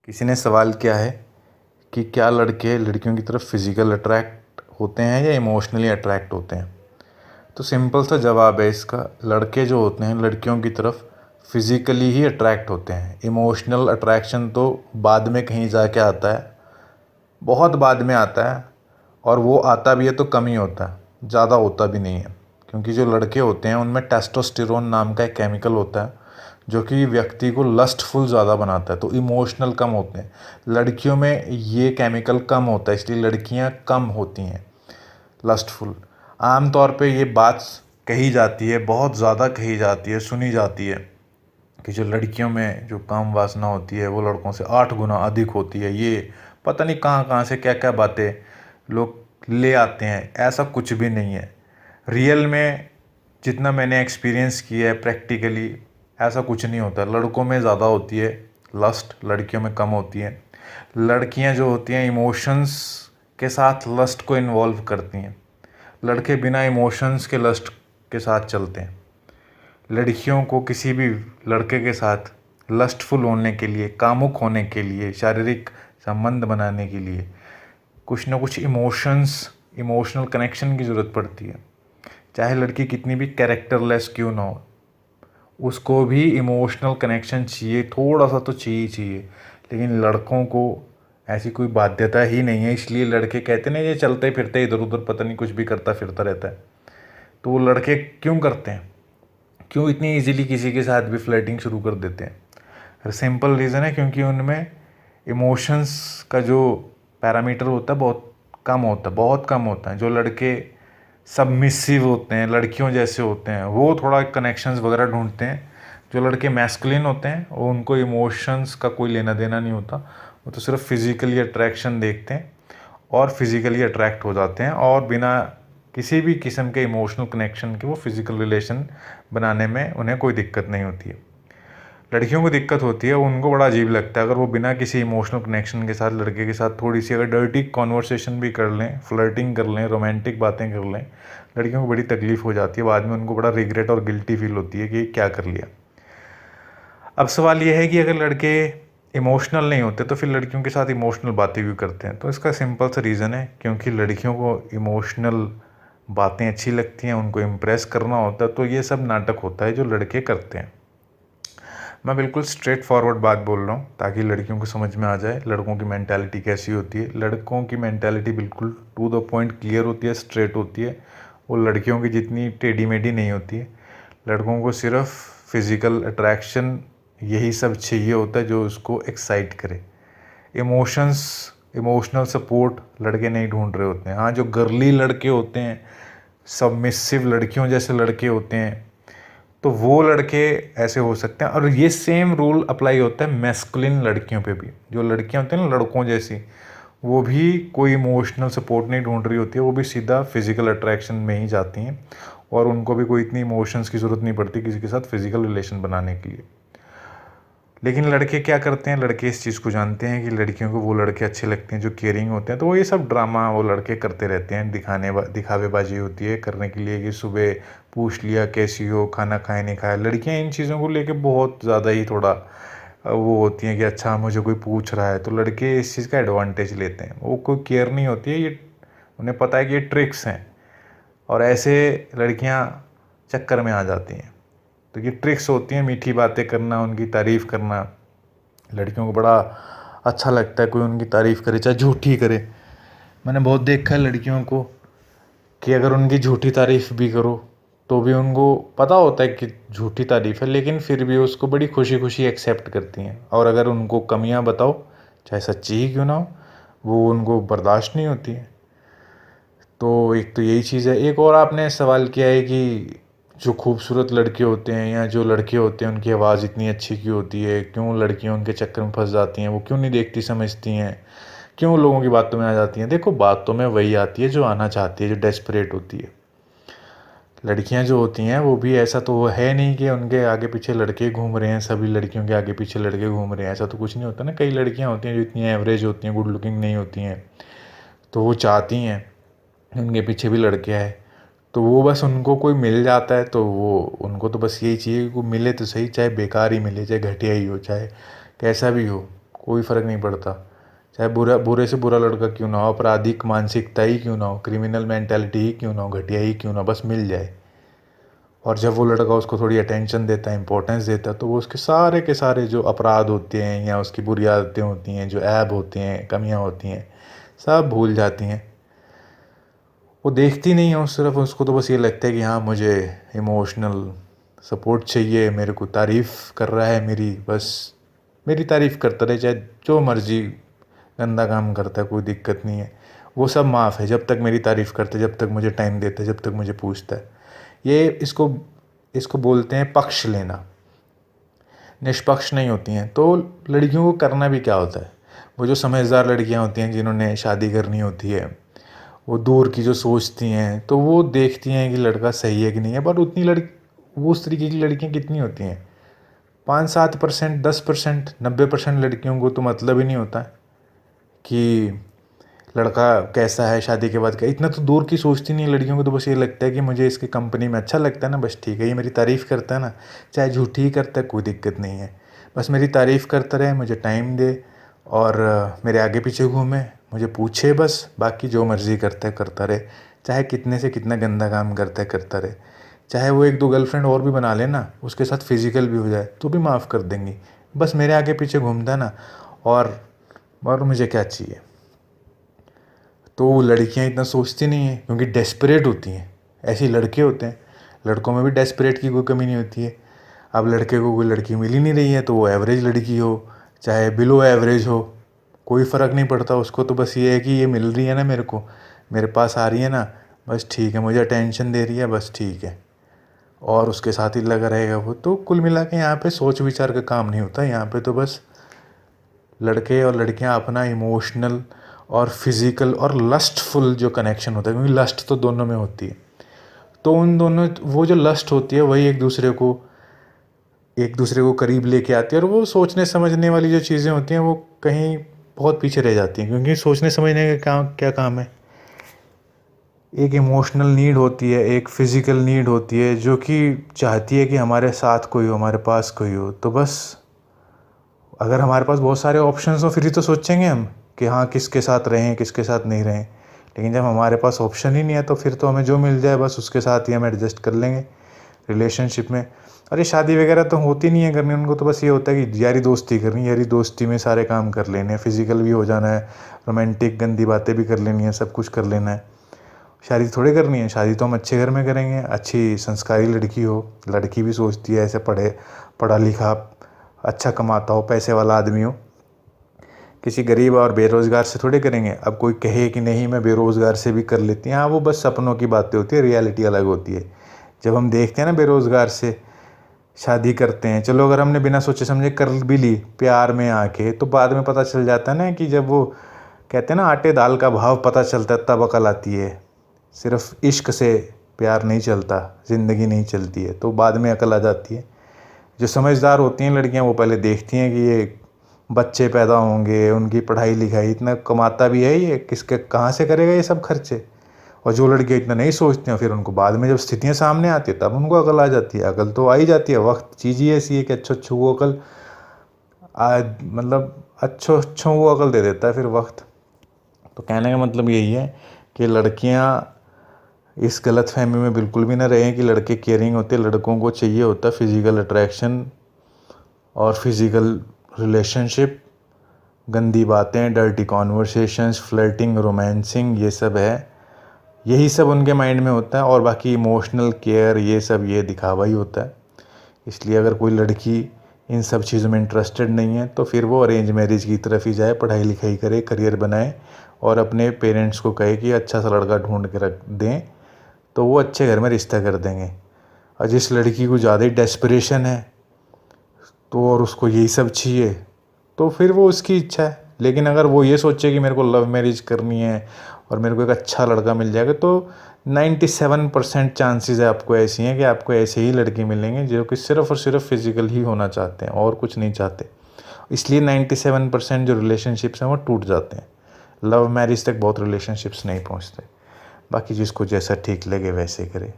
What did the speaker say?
किसी ने सवाल किया है कि क्या लड़के लड़कियों की तरफ फिज़िकल अट्रैक्ट होते हैं या इमोशनली अट्रैक्ट होते हैं। तो सिंपल सा जवाब है इसका, लड़के जो होते हैं लड़कियों की तरफ फिज़िकली ही अट्रैक्ट होते हैं। इमोशनल अट्रैक्शन तो बाद में कहीं जाके आता है, बहुत बाद में आता है, और वो आता भी है तो कम ही होता है, ज़्यादा होता भी नहीं है। क्योंकि जो लड़के होते हैं उनमें टेस्टोस्टेरोन नाम का एक केमिकल होता है जो कि व्यक्ति को लस्टफुल ज़्यादा बनाता है, तो इमोशनल कम होते हैं। लड़कियों में ये केमिकल कम होता है, इसलिए लड़कियां कम होती हैं लस्टफुल। आम तौर पे ये बात कही जाती है, बहुत ज़्यादा कही जाती है, सुनी जाती है कि जो लड़कियों में जो काम वासना होती है वो लड़कों से 8 गुना अधिक होती है। ये पता नहीं कहाँ कहाँ से क्या क्या बातें लोग ले आते हैं, ऐसा कुछ भी नहीं है। रियल में जितना मैंने एक्सपीरियंस किया है प्रैक्टिकली, ऐसा कुछ नहीं होता। लड़कों में ज़्यादा होती है लस्ट, लड़कियों में कम होती है। लड़कियां जो होती हैं इमोशंस के साथ लस्ट को इन्वॉल्व करती हैं, लड़के बिना इमोशंस के लस्ट के साथ चलते हैं। लड़कियों को किसी भी लड़के के साथ लस्टफुल होने के लिए, कामुक होने के लिए, शारीरिक संबंध बनाने के लिए कुछ ना कुछ इमोशनल कनेक्शन की ज़रूरत पड़ती है। चाहे लड़की कितनी भी कैरेक्टरलेस क्यों ना हो, उसको भी इमोशनल कनेक्शन चाहिए, थोड़ा सा तो चाहिए। लेकिन लड़कों को ऐसी कोई बाध्यता ही नहीं है, इसलिए लड़के कहते ना ये चलते फिरते इधर उधर पता नहीं कुछ भी करता फिरता रहता है। तो वो लड़के क्यों करते हैं, क्यों इतनी इजीली किसी के साथ भी फ्लर्टिंग शुरू कर देते हैं? सिंपल रीज़न है, क्योंकि उनमें इमोशंस का जो पैरामीटर होता है बहुत कम होता है, बहुत कम होता है। जो लड़के सबमिसिव होते हैं, लड़कियों जैसे होते हैं, वो थोड़ा कनेक्शंस वगैरह ढूंढते हैं। जो लड़के मैस्कुलिन होते हैं वो उनको इमोशंस का कोई लेना देना नहीं होता, वो तो सिर्फ फिज़िकली अट्रैक्शन देखते हैं और फिज़िकली अट्रैक्ट हो जाते हैं, और बिना किसी भी किस्म के इमोशनल कनेक्शन के वो फिज़िकल रिलेशन बनाने में उन्हें कोई दिक्कत नहीं होती है। लड़कियों को दिक्कत होती है, उनको बड़ा अजीब लगता है अगर वो बिना किसी इमोशनल कनेक्शन के साथ लड़के के साथ थोड़ी सी अगर डर्टी कॉन्वर्सेशन भी कर लें, फ्लर्टिंग कर लें, रोमांटिक बातें कर लें, लड़कियों को बड़ी तकलीफ़ हो जाती है। बाद में उनको बड़ा रिग्रेट और गिल्टी फील होती है कि क्या कर लिया। अब सवाल ये है कि अगर लड़के इमोशनल नहीं होते तो फिर लड़कियों के साथ इमोशनल बातें क्यों करते हैं? तो इसका सिंपल सा रीज़न है, क्योंकि लड़कियों को इमोशनल बातें अच्छी लगती हैं, उनको इम्प्रेस करना होता है, तो ये सब नाटक होता है जो लड़के करते हैं। मैं बिल्कुल स्ट्रेट फॉरवर्ड बात बोल रहा हूँ ताकि लड़कियों को समझ में आ जाए लड़कों की मेंटालिटी कैसी होती है। लड़कों की मेंटालिटी बिल्कुल टू द पॉइंट क्लियर होती है, स्ट्रेट होती है। वो लड़कियों की जितनी टेढ़ी मेढ़ी नहीं होती है। लड़कों को सिर्फ फिज़िकल अट्रैक्शन यही सब चाहिए होता है जो उसको एक्साइट करे। इमोशनल सपोर्ट लड़के नहीं ढूंढ रहे होते हैं। हाँ, जो गर्ली लड़के होते हैं, सबमिसिव लड़कियों जैसे लड़के होते हैं, तो वो लड़के ऐसे हो सकते हैं। और ये सेम रूल अप्लाई होता है मैस्कुलिन लड़कियों पे भी। जो लड़कियां होती हैं ना लड़कों जैसी, वो भी कोई इमोशनल सपोर्ट नहीं ढूंढ रही होती है, वो भी सीधा फिजिकल अट्रैक्शन में ही जाती हैं, और उनको भी कोई इतनी इमोशंस की ज़रूरत नहीं पड़ती किसी के साथ फिजिकल रिलेशन बनाने के लिए। लेकिन लड़के क्या करते हैं, लड़के इस चीज़ को जानते हैं कि लड़कियों को वो लड़के अच्छे लगते हैं जो केयरिंग होते हैं, तो वो ये सब ड्रामा वो लड़के करते रहते हैं। दिखावेबाजी होती है करने के लिए कि सुबह पूछ लिया कैसी हो, खाना खाए नहीं खाया। लड़कियां इन चीज़ों को लेके बहुत ज़्यादा ही थोड़ा वो होती हैं कि अच्छा मुझे कोई पूछ रहा है, तो लड़के इस चीज़ का एडवांटेज लेते हैं। वो कोई केयर नहीं होती है, ये उन्हें पता है कि ये ट्रिक्स हैं, और ऐसे लड़कियां चक्कर में आ जाती हैं। तो ये ट्रिक्स होती हैं, मीठी बातें करना, उनकी तारीफ़ करना। लड़कियों को बड़ा अच्छा लगता है कोई उनकी तारीफ़ करे, चाहे झूठी करे। मैंने बहुत देखा है लड़कियों को कि अगर उनकी झूठी तारीफ़ भी करो तो भी उनको पता होता है कि झूठी तारीफ़ है, लेकिन फिर भी उसको बड़ी खुशी खुशी एक्सेप्ट करती हैं। और अगर उनको कमियां बताओ, चाहे सच्ची ही क्यों ना हो, वो उनको बर्दाश्त नहीं होती है। तो एक तो यही चीज़ है। एक और आपने सवाल किया है कि जो खूबसूरत लड़के होते हैं या जो लड़के होते हैं उनकी आवाज़ इतनी अच्छी क्यों होती है, क्यों लड़कियां उनके चक्कर में फंस जाती हैं, वो क्यों नहीं देखती समझती हैं, क्यों लोगों की बातों में आ जाती हैं? देखो, बातों में वही आती है जो आना चाहती है, जो डेस्परेट होती है। लड़कियां जो होती हैं वो भी, ऐसा तो वो है नहीं कि उनके आगे पीछे लड़के घूम रहे हैं, सभी लड़कियों के आगे पीछे लड़के घूम रहे हैं, ऐसा तो कुछ नहीं होता ना। कई लड़कियां होती हैं जो इतनी एवरेज होती हैं, गुड लुकिंग नहीं होती हैं, तो वो चाहती हैं उनके पीछे भी लड़के आए। तो वो बस उनको कोई मिल जाता है तो वो उनको तो बस यही चाहिए कि वो मिले तो सही, चाहे बेकार ही मिले, चाहे घटिया ही हो, चाहे कैसा भी हो, कोई फ़र्क नहीं पड़ता, चाहे बुरे से बुरा लड़का क्यों ना हो, आपराधिक मानसिकता ही क्यों ना हो, क्रिमिनल मेंटालिटी ही क्यों ना हो, घटिया ही क्यों ना हो, बस मिल जाए। और जब वो लड़का उसको थोड़ी अटेंशन देता है, इंपॉर्टेंस देता है, तो वो उसके सारे के सारे जो अपराध होते हैं या उसकी बुरी आदतें होती हैं, जो ऐब होते हैं, कमियां होती हैं, सब भूल जाती हैं। वो देखती नहीं है उस तरफ, उसको तो बस ये लगता है कि हाँ मुझे इमोशनल सपोर्ट चाहिए, मेरे को तारीफ़ कर रहा है मेरी, बस मेरी तारीफ़ करता रहे, चाहे जो मर्ज़ी गंदा काम करता है, कोई दिक्कत नहीं है, वो सब माफ़ है जब तक मेरी तारीफ़ करता है, जब तक मुझे टाइम देता है, जब तक मुझे पूछता है। ये इसको इसको बोलते हैं पक्ष लेना, निष्पक्ष नहीं होती हैं। तो लड़कियों को करना भी क्या होता है, वो जो समझदार लड़कियां होती हैं जिन्होंने शादी करनी होती है, वो दूर की जो सोचती हैं, तो वो देखती हैं कि लड़का सही है कि नहीं है। पर उतनी लड़की, वो उस तरीके की लड़कियां कितनी होती हैं, 5-7%, 10%, 90% लड़कियों को तो मतलब ही नहीं होता कि लड़का कैसा है, शादी के बाद क्या। इतना तो दूर की सोचती नहीं लड़कियों को, तो बस ये लगता है कि मुझे इसकी कंपनी में अच्छा लगता है ना, बस ठीक है, ये मेरी तारीफ़ करता है ना, चाहे झूठी ही करता है कोई दिक्कत नहीं है, बस मेरी तारीफ़ करता रहे, मुझे टाइम दे और मेरे आगे पीछे घूमे, मुझे पूछे, बस बाकी जो मर्ज़ी करता है करता रहे, चाहे कितने से कितना गंदा काम करता है करता रहे, चाहे वो 1-2 गर्लफ्रेंड और भी बना ले ना, उसके साथ फिज़िकल भी हो जाए तो भी माफ़ कर देंगी, बस मेरे आगे पीछे घूमता है ना। और मुझे क्या चाहिए। तो लड़कियां इतना सोचती नहीं है क्योंकि डेस्परेट होती हैं, ऐसे लड़के होते हैं, लड़कों में भी डेस्परेट की कोई कमी नहीं होती है। अब लड़के को कोई लड़की मिल ही नहीं रही है, तो वो एवरेज लड़की हो चाहे बिलो एवरेज हो, कोई फ़र्क नहीं पड़ता उसको, तो बस ये है कि ये मिल रही है ना मेरे को, मेरे पास आ रही है ना, बस ठीक है, मुझे अटेंशन दे रही है, बस ठीक है, और उसके साथ ही लगा रहेगा वो। तो कुल मिला के यहाँ पे सोच विचार का काम नहीं होता, यहाँ पे तो बस लड़के और लड़कियां अपना इमोशनल और फिज़िकल और लस्टफुल जो कनेक्शन होता है, क्योंकि लस्ट तो दोनों में होती है, तो उन दोनों, वो जो लस्ट होती है वही एक दूसरे को करीब लेके आती है। और वो सोचने समझने वाली जो चीज़ें होती हैं वो कहीं बहुत पीछे रह जाती हैं, क्योंकि सोचने समझने का काम क्या काम है। एक इमोशनल नीड होती है, एक फ़िज़िकल नीड होती है, जो कि चाहती है कि हमारे साथ कोई हो, हमारे पास कोई हो। तो बस अगर हमारे पास बहुत सारे ऑप्शंस हो फिर ही तो सोचेंगे हम कि हाँ किसके साथ रहें किसके साथ नहीं रहें। लेकिन जब हमारे पास ऑप्शन ही नहीं है तो फिर तो हमें जो मिल जाए बस उसके साथ ही हम एडजस्ट कर लेंगे रिलेशनशिप में। और ये शादी वगैरह तो होती नहीं है करनी, उनको तो बस ये होता है कि यारी दोस्ती करनी, यारी दोस्ती में सारे काम कर लेने हैं, फिज़िकल भी हो जाना है, रोमांटिक गंदी बातें भी कर लेनी है, सब कुछ कर लेना है। शादी थोड़ी करनी है, शादी तो हम अच्छे घर में करेंगे, अच्छी संस्कारी लड़की हो, लड़की भी सोचती है ऐसे पढ़ा लिखा अच्छा कमाता हो, पैसे वाला आदमी हो। किसी गरीब और बेरोज़गार से थोड़े करेंगे। अब कोई कहे कि नहीं मैं बेरोज़गार से भी कर लेती हैं, हाँ वो बस सपनों की बातें होती है, रियलिटी अलग होती है। जब हम देखते हैं ना बेरोज़गार से शादी करते हैं, चलो अगर हमने बिना सोचे समझे कर भी ली प्यार में आके, तो बाद में पता चल जाता है ना कि जब वो कहते हैं ना आटे दाल का भाव पता चलता है तब अकल आती है। सिर्फ इश्क से प्यार नहीं चलता, ज़िंदगी नहीं चलती है, तो बाद में अकल आ जाती है। जो समझदार होती हैं लड़कियां वो पहले देखती हैं कि ये बच्चे पैदा होंगे, उनकी पढ़ाई लिखाई, इतना कमाता भी है ये, किसके कहाँ से करेगा ये सब खर्चे। और जो लड़कियां इतना नहीं सोचती हैं फिर उनको बाद में जब स्थितियां सामने आती है तब उनको अकल आ जाती है। अकल तो आ ही जाती है, वक्त चीज़ ही ऐसी है कि अच्छो वो अकल मतलब अच्छो वो अकल दे देता है फिर वक्त। तो कहने का मतलब यही है कि लड़कियां इस गलत फहमी में बिल्कुल भी ना रहें कि लड़के केयरिंग होते, लड़कों को चाहिए होता फिज़िकल अट्रैक्शन और फिज़िकल रिलेशनशिप। गंदी बातें, डर्टी कॉन्वर्सेशंस, फ्लर्टिंग, रोमांसिंग, ये सब है, यही सब उनके माइंड में होता है। और बाकी इमोशनल केयर ये सब ये दिखावा ही होता है। इसलिए अगर कोई लड़की इन सब चीज़ों में इंटरेस्टेड नहीं है तो फिर वो अरेंज मैरिज की तरफ ही जाए, पढ़ाई लिखाई करे, करियर बनाए और अपने पेरेंट्स को कहे कि अच्छा सा लड़का ढूंढ के रख दें, तो वो अच्छे घर में रिश्ता कर देंगे। और जिस लड़की को ज़्यादा ही डेस्परेशन है तो और उसको यही सब चाहिए तो फिर वो उसकी इच्छा है। लेकिन अगर वो ये सोचे कि मेरे को लव मैरिज करनी है और मेरे को एक अच्छा लड़का मिल जाएगा, तो 97% चांसेस है आपको ऐसी हैं कि आपको ऐसे ही लड़के मिलेंगे जो कि सिर्फ़ और सिर्फ फिज़िकल ही होना चाहते हैं और कुछ नहीं चाहते। इसलिए 97% जो रिलेशनशिप्स हैं वो टूट जाते हैं। लव मैरिज तक बहुत रिलेशनशिप्स नहीं पहुंचते। बाकी जिसको जैसा ठीक लगे वैसे करे।